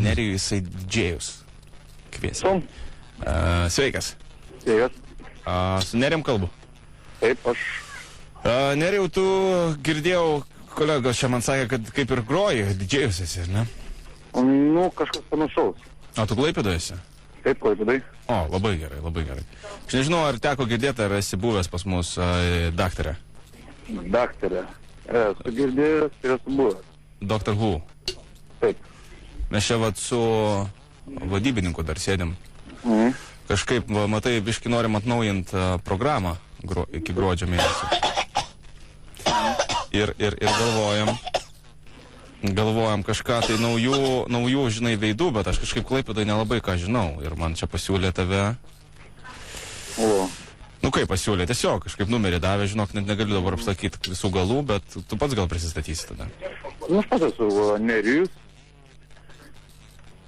Nerijų jisai Džėjus kviesi. Sveikas. Sveikas. Su Nerijum kalbu. Taip, aš. Nerijau, tu girdėjau, kolegos čia man sakė, kad kaip ir groji, Džėjus esi, ne? Nu, kažkas panašaus. O tu Klaipėdoje esi? Taip, Klaipėdai. O, labai gerai, labai gerai. Aš nežinau, ar teko girdėti, ar esi buvęs pas mus daktarė. Daktarė. Esu girdėjęs ir esu buvęs. Dr. Who. Taip. Mes čia vat su vadybininku dar sėdėm. Kažkaip, matai, biški norim atnaujinti programą iki gruodžio mėnesio. Ir galvojam kažką tai naujų, žinai, veidų, bet aš kažkaip Klaipėdai nelabai ką žinau. Ir man čia pasiūlė tave. O. Nu kaip pasiūlė, tiesiog kažkaip numerį davė, žinok, net negaliu dabar apsakyti visų galų, bet tu pats gal prisistatysi tada. Nu, aš pats esu Nerijus.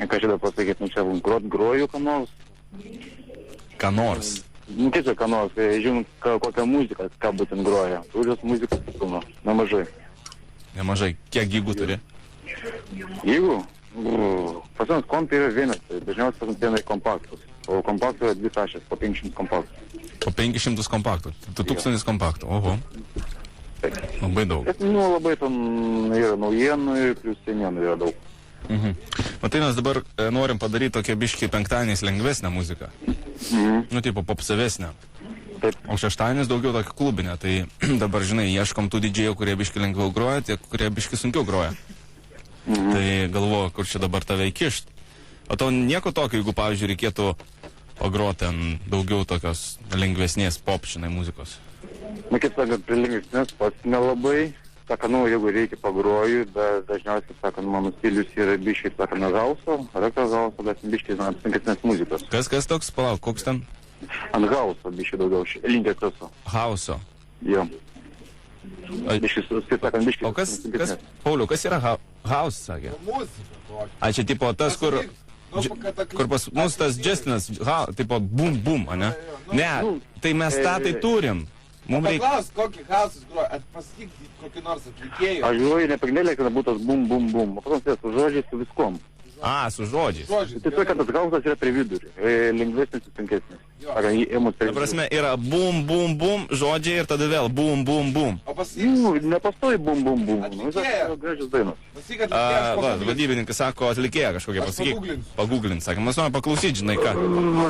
Ką čia dar pasakyti, nu čia groju ką nors. Ką nors? Nu, tiesiog ką nors, žinot, kokią muziką, ką būtent groja. Turijos muzikos pilno, nemažai. Nemažai. Kiek gigų turi? Gigų? Pas mums kompi yra vienas, tai dažniausiai pas mums vienai kompaktus. O kompaktų yra 2 tašės, po 500 kompaktų. Po 500 kompaktų? 1000 kompaktų, oho. Taip. Labai daug. Bet, nu, labai ten yra naujienų ir plius senienų yra daug. Matai, mes dabar norim padaryti tokią biškį penktadieniais lengvesnę muziką. Nu, tipo, popsavesnę. Taip. O šeštadienis daugiau tokia klubinė, tai dabar, žinai, ieškom tų didžėjų, kurie biškį lengviau groja, tie, kurie biškį sunkiau groja. Tai galvoju, kur čia dabar tave įkišt. O to nieko tokio, jeigu, pavyzdžiui, reikėtų pagroti ant daugiau tokios lengvesnės pop, žinai, muzikos. Na, kaip sakant, prie lengvesnės pats nelabai. Sakant, nu, jeigu reikia pagroju, bet dažniausiai, sakant, mano stilius yra biškiai, sakant, hauso, hauso, bet biškiai, žinot, sunkesnės muzikos. Kas toks, palauk, koks ten? Ant hauso biškiai daugiau, linkęs esu. Hauso. Jo. Biškiai, sakant, biškiai. O kas, Pauliau, kas yra house, sakė? Muzika. A, čia tipo tas, kur pas mus tas Justinas, tipo bum bum, ane? Ne, tai mes tą tai turim. Mums reikia... Paklaus, kokį house'us groja, ar pasakyk kokį nors atlikėjų. Aš groju ne pagrindėlė, kad būtų tas bum bum bum, o patos su žodžiais, su viskom. Su žodžiais. Tiesiog, kad tas hausas yra prie vidurį, lengvesnis ir sunkesnis. Ta prasme, yra bum bum bum žodžiai ir tada vėl bum bum bum. O pasakyk... Nu, nepastoji bum bum bum. Atlikėja. Gražios dainos. Pasakyk atlikėjas. Vadybininkas sako atlikėja kažkokia, pasakyk. Pagūglint, sakė, mes norime paklausyti, žinai ką.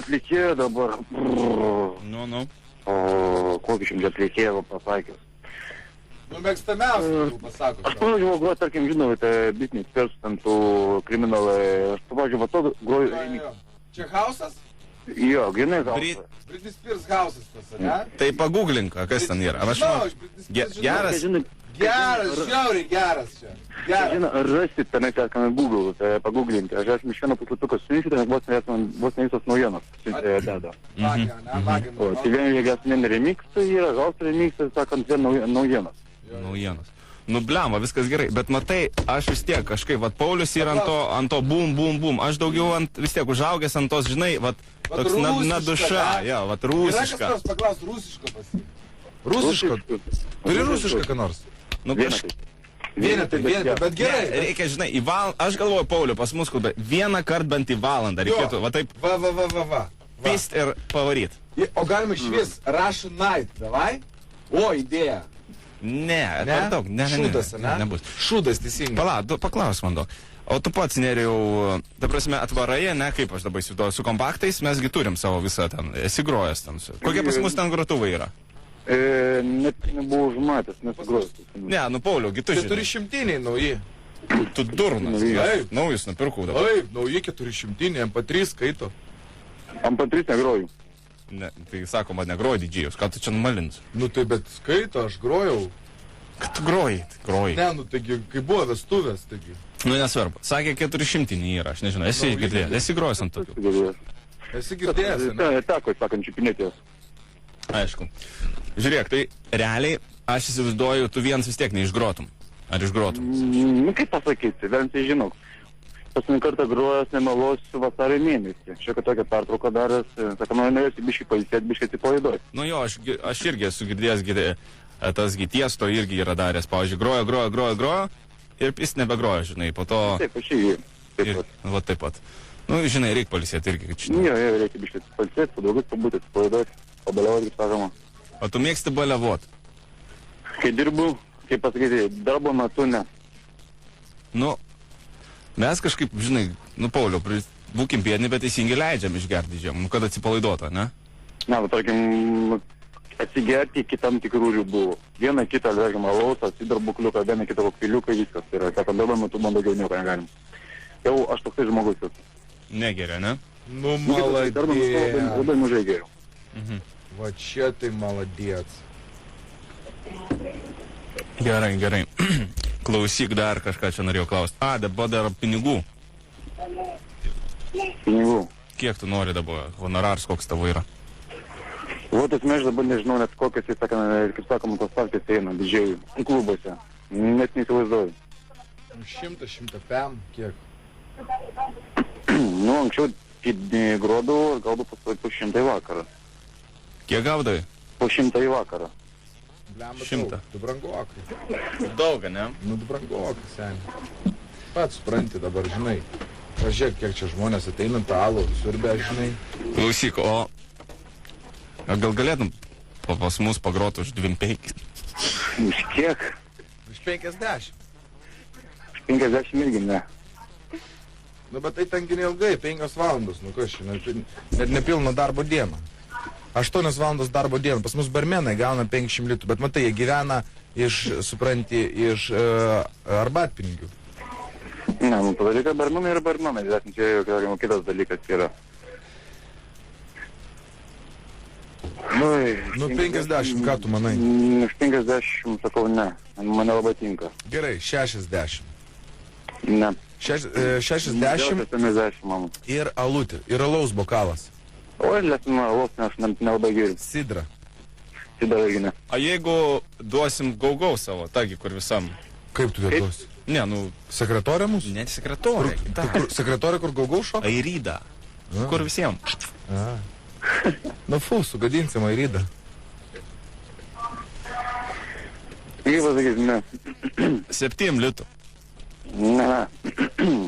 Atlikėja dabar. Nu. O kokį šimtį atlikėjų pasakęs. Nu, mėgstamiausių, pasako. Aš pradžiu groju, tarkim, žinau, tai Britney Spears, ten tų kriminalai. Aš pradžiu, va to groju. Čia house'as? Jo, grinai hausas. Britney Spears house'as tas, ne? Tai pagūglink, kas ten yra. Geras? Geras, žiauriai geras čia. Geras. Žinai, rasit tenai, kad Google, tai pagūglinti. Aš esu iš vieno puslapiuko surinksiu, ten vos ne visos naujienos. Deda. O, tai vien remixai yra, house remixai, sakant, vien naujienos. Naujienos. Nu, bliamba, viskas gerai, bet matai, aš vis tiek kažkaip, vat Paulius yra ant to bum, bum, bum, aš daugiau vis tiek užaugęs ant tos, žinai, vat toks naduša, jo, vat rusiška. Yra kas nors paklaus rusiško pasakyti. Rusiško? Turi rusišką ką nors? Nu, Vienetai, bet gerai. Reikia, žinai, aš galvoju, Pauliu, pas mus kalbė, vieną kartą bent į valandą reikėtų, va taip, Va. pist ir pavaryt. O galima išvis Russian Night, davai? O, idėja. Ne, per daug, Šūdas, ne? Nebus. Šūdas, teisingai. Pala, paklaus man daug. O tu pats, Nerijau, ta prasme, atvarai, ne, kaip aš dabar įsivaizduoju, su kompaktais mesgi turim savo visą ten, esi grojęs ten. Kokie pas mus ten grotuvai yra? Net nebuvau užmatęs, nesugrojęs. Ne, nu, Pauliau, tu žinai. 400-iniai nauji. Tu durnas. Taip. Naujus nupirkau dabar. Taip, nauji 400-iniai, MP3 skaito. MP3 negroju. Ne, tai sakoma, negroji didžėjus, ką tu čia numalins? Nu tai bet skaito, aš grojau. Kad tu groji, groji. Ne, nu taigi, kai buvo vestuvės, taigi. Nu, nesvarbu. Sakė, 400-iniai yra, aš nežinau, esi girdėjęs, esi grojęs ant tokių. Esi girdėjęs, ne? Teko, sakant, čiupinėtės. Aišku. Žiūrėk, tai realiai, aš įsivaizduoju, tu vienas vis tiek neišgrotum. Ar išgrotum? Nu, kaip pasakyti, vien tai žinok. Paskutinį kartą grojęs nemeluosiu vasario mėnesį. Šiokia tokia pertrauka daręs, sakoma, norėsiu biškį pailsėti, biškį atsipalaiduoti. Nu jo, aš irgi esu girdėjęs, tas Tiesto irgi yra daręs, pavyzdžiui, grojo ir jis nebegrojo, žinai, po to... Taip, aš irgi. Taip Ir, pat. va taip pat. Nu, žinai, reikia palisėti irgi, kad žinai. Jo, reikia biškai palsėti, su draugus pabūti, atsipalaiduoti, pabaliauti, kaip sakoma. O tu mėgsti baliavot? Kai dirbu, kaip pasakyti, darbo metu ne. Nu, mes kažkaip, žinai, nu, Pauliau, būkim biedni, bet teisingai leidžiam išgerti žiemą, kad atsipalaiduota, ne? Na, va, tarkim, atsigerti iki tam tikrų ribų. Vieną kitą, tarkim, alaus, atsidarbukliuką, vieną kitą kokpiliuką, viskas. Tai yra, kad darbo metu man daugiau nieko negalim. Jau aš toksai žmogus esu. Negeria, ne? Nu, Darbo metu молодец. labai mažai geriau. Va čia tai молодец. Gerai, gerai. Klausyk, dar kažką čia norėjau klausti. A, dabar dar pinigų. Pinigų. Kiek tu nori dabar? Honoraras koks tavo yra? Вот esmė, aš dabar nežinau net kokias, kaip sakoma, tos partijas eina didžiai klubuose. Net neįsivaizduoju. 100-105, kiek? Nu, anksčiau grodavau, galbūt po 100 vakarą. Kiek gaudai? Po 100 vakarą. Blemba 100. daug. Du brangokai. Daug, ne? Nu, du brangokai, seniai. Pats supranti dabar, žinai. Pažiūrėk, kiek čia žmonės ateina tą alų, siurbę, žinai. Klausyk, o gal galėtum pas mus pagroti už 25? Iš kiek? Už 50. Iš 50 irgi ne. Nu, bet tai tengi neilgai, 5 valandos, nu kas čia, net nepilno darbo dieną. 8 valandos darbo dieną, pas mus barmenai gauna 500 litų, bet matai, jie gyvena iš, supranti, iš arbatpinigių. Ne, nu, padaryka barmenai ir barmenai, bet čia jau kitas dalykas yra. Nu, 50, ką tu manai? Iš 50, sakau, ne. Mane labai tinka. Gerai, 60. Ne. 60 70, mama. ir alutė, ir alaus bokalas. O, lesima, alaus, aš nelabai geriu. Sidra. Sidra irgi ne. A jeigu duosim gaugau savo, tagi, kur visam? Kaip tu dėtos? Ne, nu, Sekretorė mūsų? net sekretorė. Sekretorė, kur gaugau šoka? Airyda. Kur visiems? Nu, sugadinsim Airidą. Kaip pasakyti, ne. 7 litų. Ne.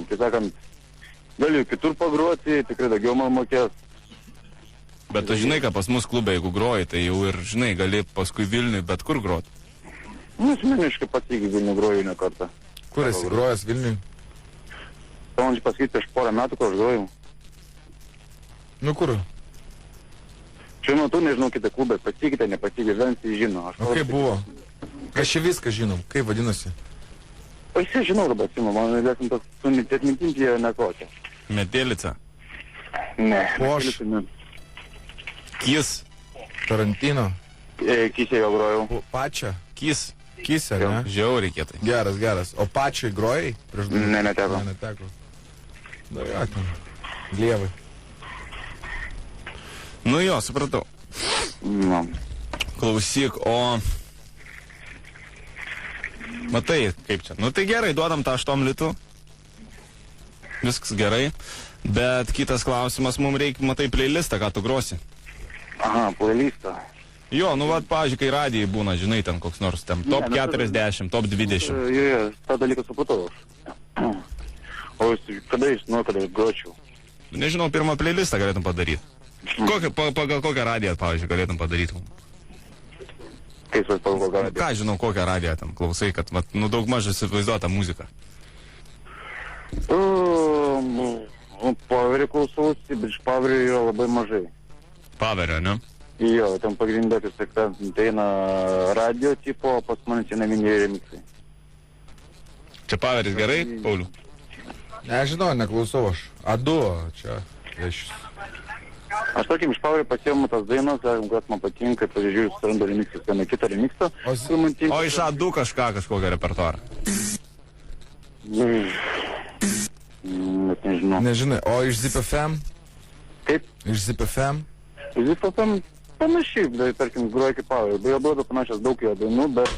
Kaip sakant, galiu kitur pagroti, tikrai daugiau man mokės. Bet tu žinai, kad pas mus klube, jeigu groji, tai jau ir, žinai, gali paskui Vilniui bet kur groti. Nu, asmeniškai pats iki Vilnių groju ne kartą. Kur esi grojęs Vilniui? To man čia pasakyti, aš porą metų, kur aš grojau. Nu, kur? Šiuo metu nežinau kitą klubą, pasikeitė, nepasikeitė, visi žino. O kaip buvo? Aš čia viską žinom. Kaip vadinasi? O jis žinau dabar, Simo, man lėsim tas su atmintim jie nekokia. Medėlica. Ne. Poš. Kis. Tarantino. Kisė jau grojau. Pačią. Kis. Kisę, ne? Žiauriai kietai. Geras, geras. O pačiai grojai? Prieš du? Ne, neteko. Ne, neteko. Da, jo, ten. Lievai. Nu jo, supratau. Nu. Klausyk, o... Matai, kaip čia. Nu tai gerai, duodam tą 8 litų. Viskas gerai. Bet kitas klausimas, mums reikia, matai, playlistą, ką tu grosi. Aha, playlistą. Jo, nu vat, pavyzdžiui, kai radijai būna, žinai, ten koks nors ten top 40, top 20. Jo, tą dalyką supratau. O jūs, kada jūs, nu, kada gročiau? Nežinau, pirmą playlistą galėtum padaryti. Pagal kokią radiją, pavyzdžiui, galėtum padaryti. Kaip jūs pagal kokią radiją? Ką žinau, kokią radiją tam klausai, kad, vat, nu, daug mažai įsivaizduota muzika. Pavarį klausausi, bet iš pavarį jo labai mažai. Paverio, ne? Jo, ten pagrindė, kaip sakant, tai eina radio tipo, pas manęs eina mini remixai. Čia paveris gerai, Pauliu? Nežinau, neklausau aš. Adu, čia. Aš tokim iš pavarį pasiėmu tas dainas, kas man patinka, pažiūrėjau, surandu remixus, vieną kitą remixą. O iš A2 kažkokią repertuarą? Net nežinau. Nežinai, o iš ZipFM? Kaip? Iš ZipFM? ZipFM panašiai, bet, tarkim, groja kaip pavarį. Beje, duoda panašias daug jo dainų, bet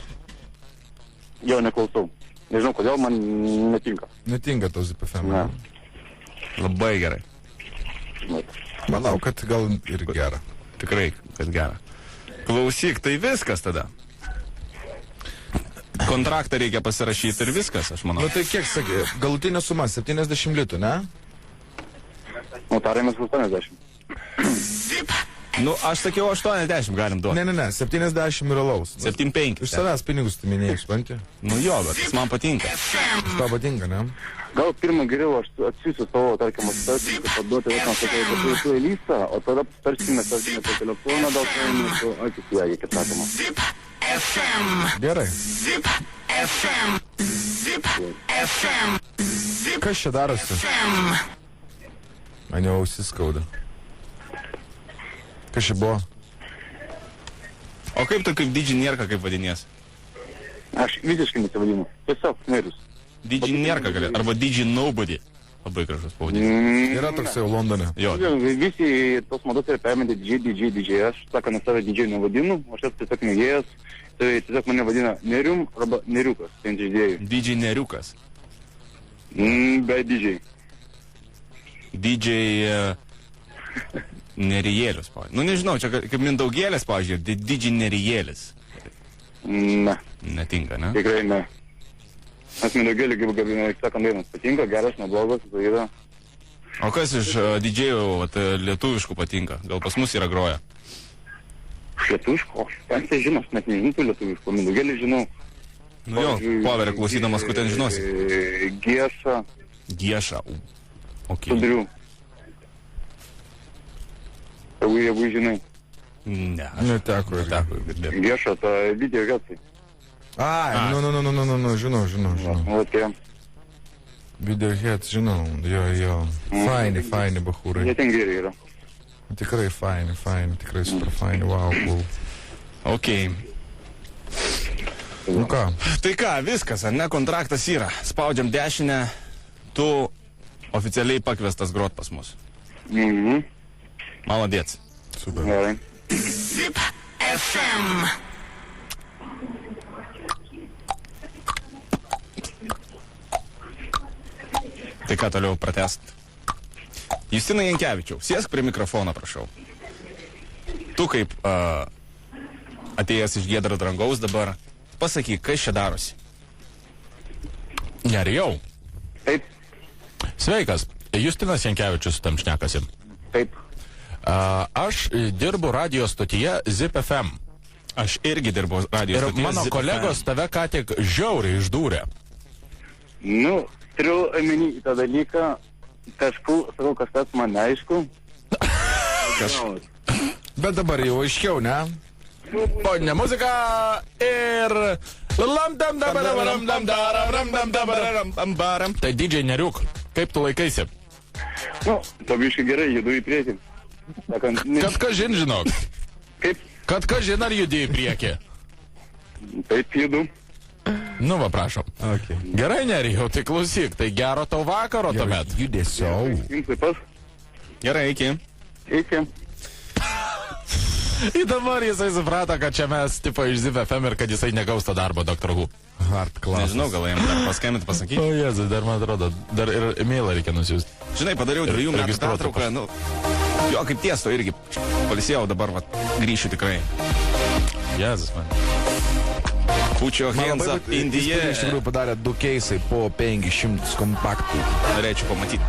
jo neklausau. Nežinau, kodėl man netinka. Netinka to ZipFM. Ne. Labai gerai. Manau, kad gal ir gera. Tikrai, kad gera. Klausyk, tai viskas tada. Kontraktą reikia pasirašyti ir viskas, aš manau. Nu tai kiek sakė, galutinė suma 70 litų, ne? Nu, tarėmės 80. Nu, aš sakiau 80 galim duoti. Ne, 70 ir alaus. 7,5. Iš savęs pinigus tu minėjai, supranti? Nu jo, bet jis man patinka. Tau patinka, ne? Gal pirmą geriau aš atsiųsiu savo, tarkim, atsitarsiu, paduoti vaikams tokią listą, o tada tarsime per telefoną, gal paimėsiu akis į ją, kaip sakoma. Gerai. Kas čia darosi? Man jau ausis skauda. Kas čia buvo? O kaip tu kaip DJ Nierka kaip vadinies? Aš visiškai nesivadinu. Tiesiog nerius. DJ Nierka gali, arba DJ Nobody. Labai gražus pavadinimas. Yra toks jau Londone. Jo. Visi tos mados yra perėmė DJ. Aš sakant, save DJ nevadinu, aš esu tiesiog mėgėjas. Tai tiesiog mane vadina Nerium arba Neriukas, ten žaidėjų. DJ Neriukas. Be DJ. DJ Nerijėlius, pavyzdžiui. Nu nežinau, čia kaip Mindaugėlės, pavyzdžiui, DJ Nerijėlis. Ne, Netinka, ne? tikrai ne. Aš Mindaugėlį, kaip sakant, dainas patinka, geras, neblogas, tai yra. O kas iš DJ-ų lietuviškų patinka? Gal pas mus yra groja? Lietuviško? Ten tai žinau, aš net nežinau tų lietuviško. Mindaugėlį žinau. Nu jo, Poverį klausydamas, kur ten žinosi. Gieša. Gieša. Ok. Sudriu. Jeigu žinai. Ne, Neteko. girdėti. Gieša, ta video gatsai. Ai, nu, žinau. O tie. Videohead, žinau, jo. Faini, bachūrai. Jie ten geri yra. Tikrai faini, tikrai super faini, wow, cool. Ok. Nu ką? Tai ką, viskas, ar ne, kontraktas yra. Spaudžiam dešinę, tu oficialiai pakviestas grot pas mus. Maladėts. Super. Gerai. Tai ką toliau pratęst? Justina Jankevičiau, sėsk prie mikrofono, prašau. Tu kaip atėjęs iš giedro dangaus dabar, pasakyk, kas čia darosi. Nerijau. Taip, Sveikas. Justinas Jankevičius tam šnekasi. taip. Aš dirbu radio stotyje Zip FM. Aš irgi dirbu radio Ir stotyje mano Zip kolegos FM. tave ką tik žiauriai išdūrė. Nu, turiu omeny į tą dalyką, sakau, kažkas man neaišku. Bet dabar jau aiškiau, ne? Ponia muzika ir... Tai DJ Neriuk, kaip tu laikaisi? Nu, pabiškai gerai, judu į priekį. Sakant, Kad kažin žinok. kaip, Kad kažin ar judi į priekį. taip judu. Nu va, prašom. Okay. Gerai, Nerijau, tai klausyk, tai gero tau vakaro tuomet. Judesio. Jums taip pat. Gerai, iki. Iki. Ir dabar jisai suprato, kad čia mes tipo iš Zip FM ir kad jisai negaus to darbo, Dr. Hu. Hard class. Nežinau, gal jam dar paskambinti, pasakyti. O Jėzus, dar man atrodo, dar ir e-mailą reikia nusiųsti. Žinai, padariau 2 metų registruotu pertrauką, nu, jo, kaip tiesto irgi palisėjau, dabar, va, grįšiu tikrai. Jėzus, man. Put your hands up in the Iš air. tikrųjų padarė 2 keisai po 500 kompaktų. Norėčiau pamatyti.